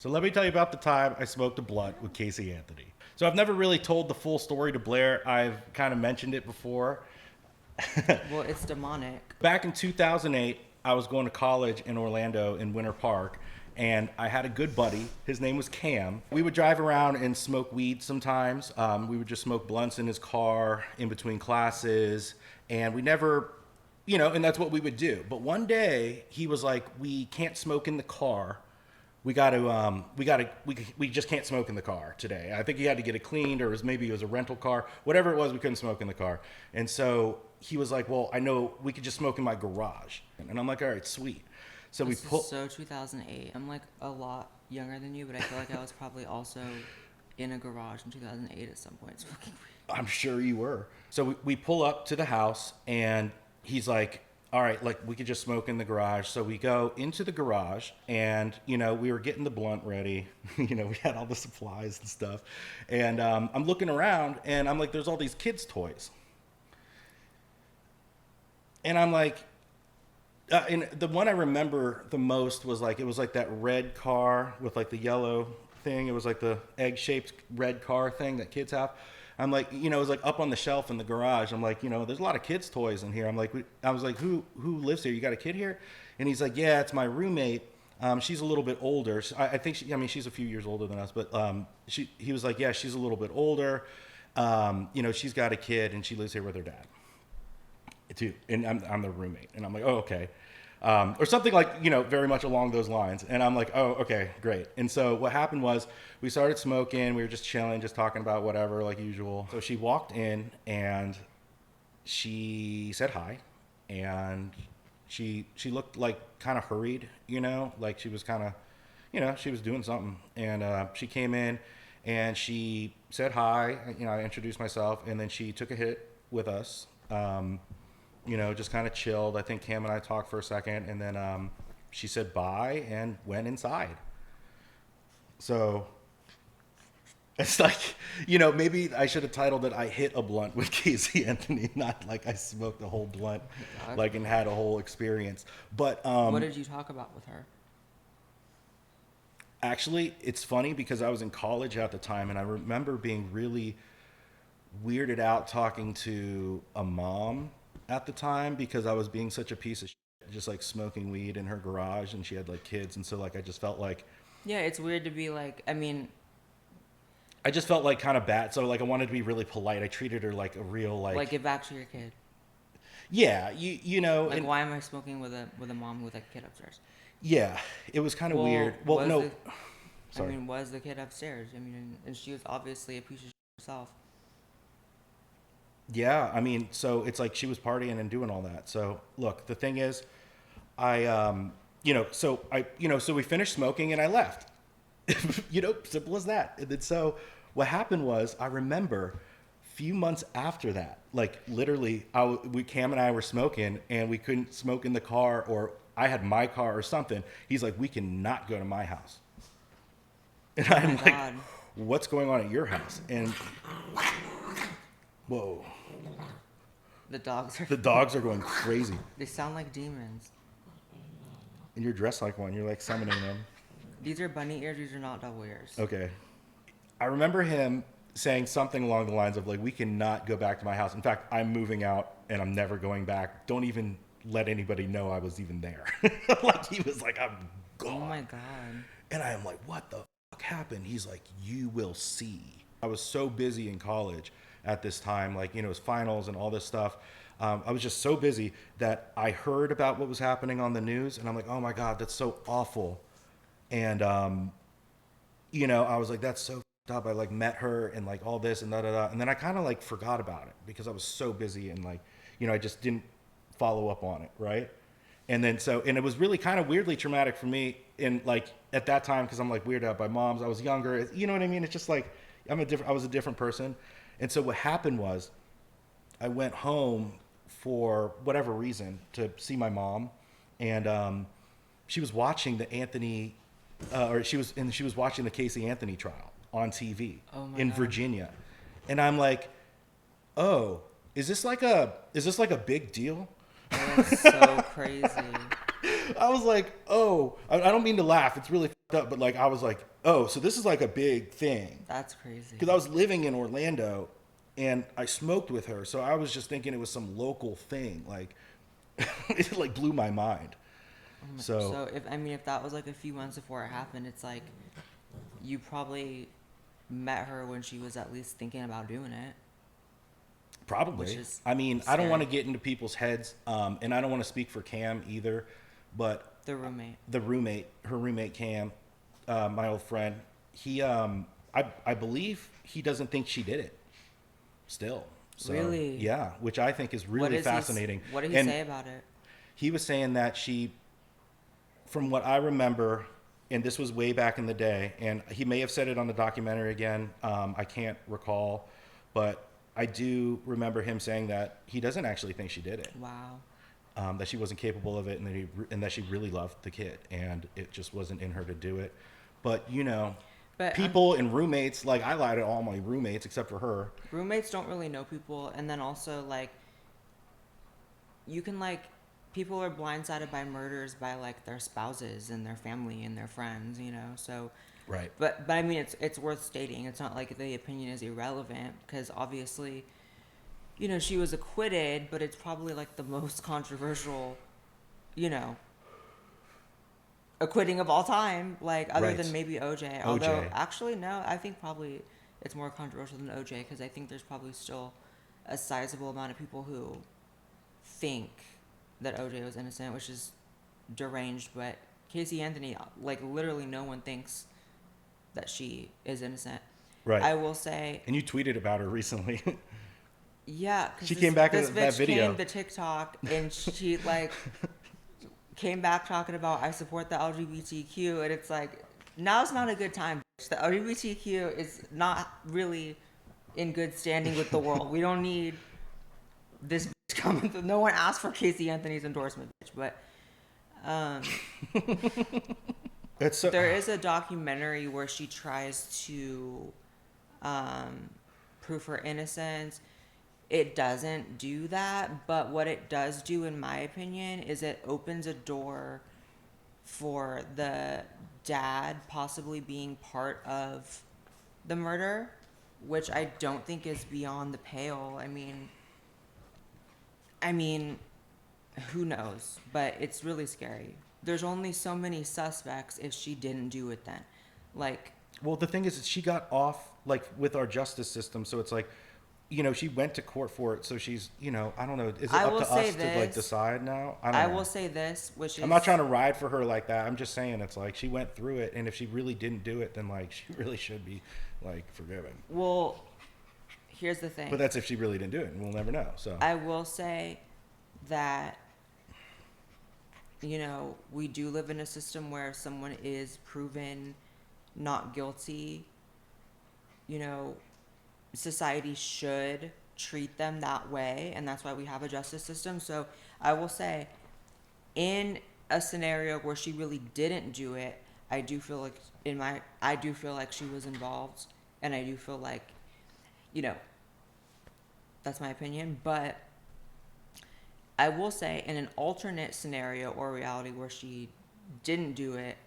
So let me tell you about the time I smoked a blunt with Casey Anthony. So I've never really told the full story to Blair. I've kind of mentioned it before. Well, it's demonic. Back in 2008, I was going to college in Orlando in Winter Park, and I had a good buddy. His name was Cam. We would drive around and smoke weed sometimes. We would just smoke blunts in his car in between classes, and we never, and that's what we would do. But one day, he was like, "We can't smoke in the car. We just can't smoke in the car today." I think he had to get it cleaned, or maybe it was a rental car, whatever it was. We couldn't smoke in the car, and so he was like, "Well, I know we could just smoke in my garage," and I'm like, "All right, sweet." So This is so 2008. I'm like a lot younger than you, but I feel like I was probably also in a garage in 2008 at some point smoking weed. I'm sure you were. So we pull up to the house, and he's like, "All right, like we could just smoke in the garage." So we go into the garage, and we were getting the blunt ready. We had all the supplies and stuff, and I'm looking around, and I'm like, "There's all these kids' toys," and I'm like, and the one I remember the most was like, it was like that red car with like the yellow thing. It was like the egg-shaped red car thing that kids have. I'm like, it was like up on the shelf in the garage. I'm like, there's a lot of kids' toys in here. I was like, who lives here? You got a kid here? And he's like, yeah, it's my roommate. She's a little bit older. I think she's a few years older than us, but he was like, yeah, she's a little bit older. She's got a kid and she lives here with her dad too. And I'm the roommate. And I'm like, oh, okay. Or something like, very much along those lines. And I'm like, oh, okay, great. And so what happened was we started smoking. We were just chilling, just talking about whatever, like usual. So she walked in and she said hi. And she looked like kind of hurried, like she was kind of, she was doing something. And she came in and she said hi. I introduced myself. And then she took a hit with us. Just kind of chilled. I think Cam and I talked for a second, and then she said bye and went inside. So it's like, maybe I should have titled it "I hit a blunt with Casey Anthony," not like I smoked a whole blunt, like, and had a whole experience. But what did you talk about with her? Actually, it's funny because I was in college at the time, and I remember being really weirded out talking to a mom at the time because I was being such a piece of shit, just like smoking weed in her garage, and she had like kids, and so like I just felt like, yeah, it's weird to be like, I just felt like kind of bad. So like I wanted to be really polite. I treated her like a real like get back to your kid. Yeah, you know. Like, why am I smoking with a mom with a kid upstairs? Yeah, it was kind of weird. Well, no. Sorry. Was the kid upstairs? And she was obviously a piece of shit herself. Yeah, so it's like she was partying and doing all that. So look, the thing is, so we finished smoking and I left. Simple as that. And then so what happened was, I remember a few months after that, like literally, Cam and I were smoking and we couldn't smoke in the car, or I had my car or something. He's like, "We cannot go to my house." And I'm like, God. "What's going on at your house?" And whoa. The dogs are going crazy. They sound like demons. And you're dressed like one. You're like summoning them. These are bunny ears. These are not double ears. Okay. I remember him saying something along the lines of like, "We cannot go back to my house. In fact, I'm moving out and I'm never going back. Don't even let anybody know I was even there." Like he was like, "I'm gone." Oh my God. And I am like, "What the fuck happened?" He's like, "You will see." I was so busy in college at this time, like, it was finals and all this stuff. I was just so busy that I heard about what was happening on the news, and I'm like, "Oh my God, that's so awful." And, I was like, "That's so f***ed up." I like met her and like all this and da-da-da. And then I kind of like forgot about it because I was so busy and like, I just didn't follow up on it. Right. And then and it was really kind of weirdly traumatic for me in like at that time, because I'm like weirded out by moms. I was younger. You know what I mean? It's just like, I was a different person. And so what happened was I went home for whatever reason to see my mom, and she was watching the she was watching the Casey Anthony trial on TV in Virginia. And I'm like, "Oh, is this like a big deal?" That's so crazy. I was like, "Oh," I don't mean to laugh. It's really up, but like I was like, oh, so this is like a big thing. That's crazy. Because I was living in Orlando and I smoked with her, so I was just thinking it was some local thing. Like it like blew my mind. So if that was like a few months before it happened, it's like you probably met her when she was at least thinking about doing it. Probably. I mean, scary. I don't want to get into people's heads, and I don't want to speak for Cam either, but her roommate Cam, my old friend, he, I believe he doesn't think she did it. Still. So, really? Yeah, which I think is really fascinating. What did he say about it? He was saying that she, from what I remember, and this was way back in the day, and he may have said it on the documentary again. I can't recall, but I do remember him saying that he doesn't actually think she did it. Wow. That she wasn't capable of it, and that she really loved the kid, and it just wasn't in her to do it. But people and roommates, like I lied to all my roommates except for her. Roommates don't really know people, and then also like you can like people are blindsided by murders by like their spouses and their family and their friends, so right. But I mean it's worth stating. It's not like the opinion is irrelevant, because obviously she was acquitted, but it's probably like the most controversial acquitting of all time, like other than maybe OJ. Although actually no, I think probably it's more controversial than OJ, because I think there's probably still a sizable amount of people who think that OJ was innocent, which is deranged. But Casey Anthony, like literally no one thinks that she is innocent. Right. I will say. And you tweeted about her recently. Yeah, she came back in that video. Came to TikTok and she like came back talking about I support the LGBTQ, and it's like now's not a good time. The LGBTQ is not really in good standing with the world. We don't need this bitch coming through. No one asked for Casey Anthony's endorsement, bitch. But there is a documentary where she tries to prove her innocence. It doesn't do that, but what it does do, in my opinion, is it opens a door for the dad possibly being part of the murder, which I don't think is beyond the pale. I mean, who knows? But it's really scary. There's only so many suspects if she didn't do it then. Like, well, the thing is she got off, like, with our justice system, so it's like, she went to court for it, so she's, I don't know. Is it up to us to, like, decide now? I don't know. will say this, which is... I'm not trying to ride for her like that. I'm just saying it's like she went through it, and if she really didn't do it, then, like, she really should be, like, forgiven. Well, here's the thing. But that's if she really didn't do it, and we'll never know, so... I will say that, we do live in a system where if someone is proven not guilty, society should treat them that way, and that's why we have a justice system. So I will say, in a scenario where she really didn't do it, I do feel like she was involved, and I do feel like, that's my opinion. But I will say, in an alternate scenario or reality where she didn't do it,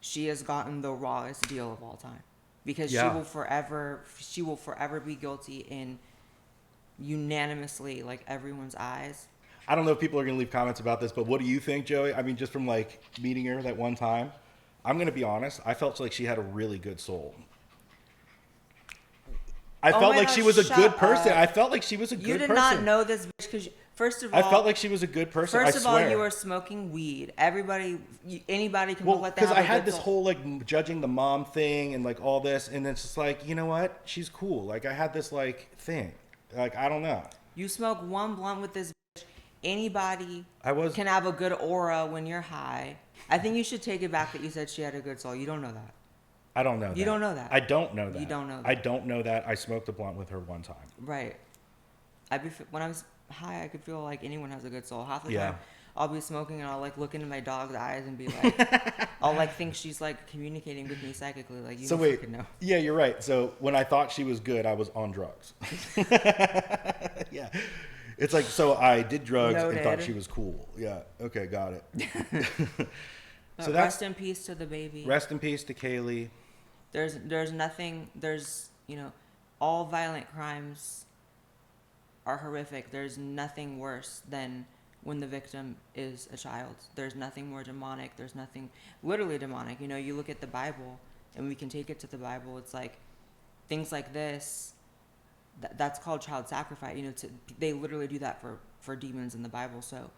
she has gotten the rawest deal of all time. Because she will forever be guilty in unanimously, like, everyone's eyes. I don't know if people are going to leave comments about this, but what do you think, Joey? I mean, just from, like, meeting her that one time, I'm going to be honest. I felt like she had a really good soul. I felt like she was a good person. I felt like she was a good person. You did not know this bitch because, first of all... I felt like she was a good person, I swear. First of all, you were smoking weed. Anybody can look like that. Because I had this whole, like, judging the mom thing and, like, all this, and it's just like, you know what? She's cool. Like, I had this, like, thing. Like, I don't know. You smoke one blunt with this bitch. Anybody can have a good aura when you're high. I think you should take it back that you said she had a good soul. You don't know that. I don't know that. You don't know that. I don't know that. You don't know that. I don't know that. I smoked a blunt with her one time. Right. When I was high, I could feel like anyone has a good soul. Half the time, I'll be smoking and I'll, like, look into my dog's eyes and be like, I'll, like, think she's, like, communicating with me psychically. Like, you don't freaking know. Yeah, you're right. So when I thought she was good, I was on drugs. Yeah. It's like, so I did drugs and thought she was cool. Yeah. Okay, got it. But so rest in peace to the baby. Rest in peace to Kaylee. There's nothing. There's, you know, all violent crimes are horrific. There's nothing worse than when the victim is a child. There's nothing more demonic. There's nothing literally demonic. You know, you look at the Bible, and we can take it to the Bible. It's like things like this. That's called child sacrifice. You know, they literally do that for demons in the Bible. So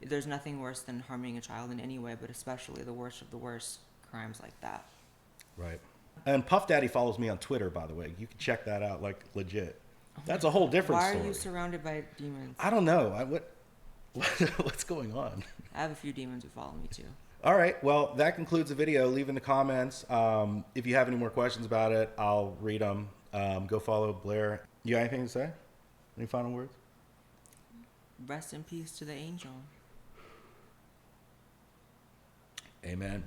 there's nothing worse than harming a child in any way, but especially the worst of the worst crimes like that. Right. And Puff Daddy follows me on Twitter, by the way. You can check that out, like, legit. That's a whole different story. Why are you surrounded by demons? I don't know. What's going on? I have a few demons who follow me too. All right. Well, that concludes the video. Leave in the comments. If you have any more questions about it, I'll read them. Go follow Blair. You got anything to say? Any final words? Rest in peace to the angel. Amen.